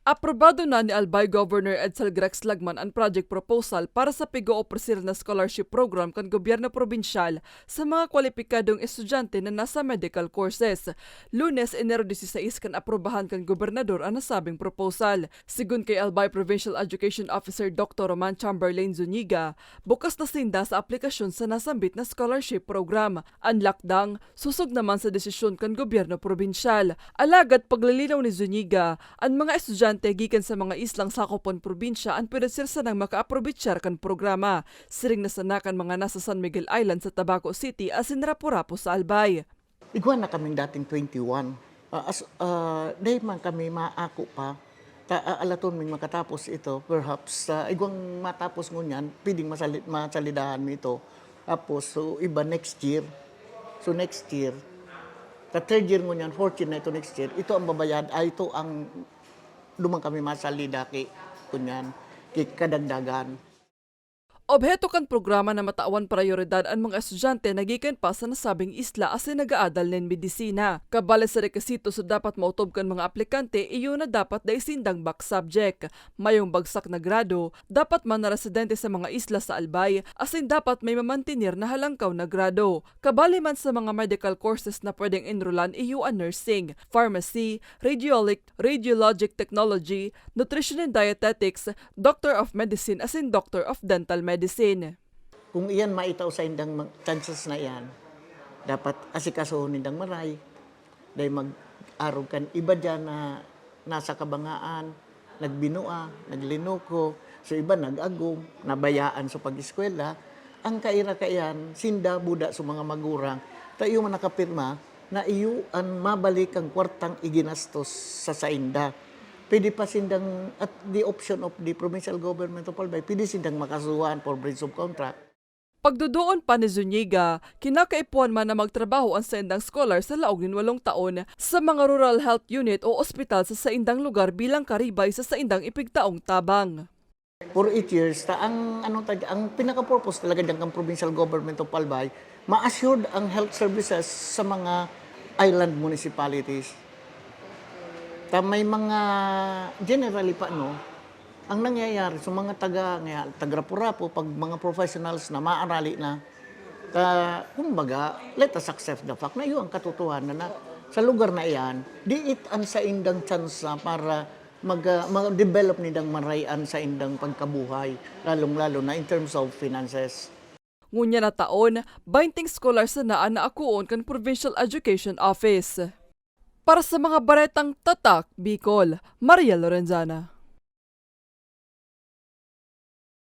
Aprobado na ni Albay Governor Edsel Grex Lagman ang project proposal para sa pigo-opresir na scholarship program kan gobyerno probinsyal sa mga kwalipikadong estudyante na nasa medical courses. Lunes, Enero 16 kan aprobahan kan gobernador ang nasabing proposal. Sigun kay Albay Provincial Education Officer Dr. Roman Chamberlain Zuniga, bukas na sinda sa aplikasyon sa nasambit na scholarship program. Ang lakdang, susog naman sa desisyon kan gobyerno probinsyal. Alagad paglalinaw ni Zuniga, ang mga estudyante gikan sa mga islang sakopon probinsya ang pwedesirsa ng maka-aprobitsyar kan programa. Siring na sanakan mga nasa San Miguel Island sa Tabaco City asin Rapu-Rapu sa Albay. Iguan na kaming dating 21. Dahil man kami maako pa, alaton ming makatapos ito, perhaps, igwang matapos ngunyan, pwedeng masalidahan mo ito. Tapos, so iba next year. So next year, third year ngunyan, fourth year na ito next year, ito ang babayad, ito ang lumang kami masalida kay kunyan, kay kadagdagan. Obheto kan programa na matawan prioridad ang mga estudyante nagikan pa sa nasabing isla asin nagaadal ng medisina. Kabale sa rekisito so dapat mautob kan mga aplikante iyo na dapat da isindang back subject. Mayong bagsak na grado, dapat man na residente sa mga isla sa Albay asin dapat may mamantinir na halangkaw na grado. Kabale man sa mga medical courses na pwedeng enrollan iyo ang nursing, pharmacy, radiologic technology, nutrition and dietetics, doctor of medicine asin doctor of dental medicine. Kung iyan maitaw sa indang chances na iyan, dapat asikasuhin indang maray, dahil mag-arog kan iba dyan na nasa kabangaan, nagbinua, naglinuko, so iba nag-agong, nabayaan sa pag-eskwela, ang kaira kayan, sinda buda sa mga magurang, tayo man nakapirma na iyo ang mabalik ang kwartang iginastos sa sainda. Pwede pa sindang, at the option of the provincial government of Albay, pwede sindang makasuhan for breach of contract. Pagdudoon pa ni Zuniga, kinakaipuan man na magtrabaho ang saindang scholar sa laog ng 8 taon sa mga rural health unit o ospital sa saindang lugar bilang karibay sa saindang ipigtaong tabang. For 8 years, ang pinaka-purpose talaga ng provincial government of Albay, ma-assured ang health services sa mga island municipalities. May mga generally pa ang nangyayari sa mga taga-Rapu-Rapu pag mga professionals na maarali na kumbaga let us accept the fact na yun ang katotohanan na sa lugar na iyan diit ang sa indang chance para mag-develop nidang marayan sa indang pagkabuhay lalong-lalo na in terms of finances. Ngunya na taon, 20 scholars na naakuon kan Provincial Education Office. Para sa mga baretang tatak, Bicol, Maria Lorenzana.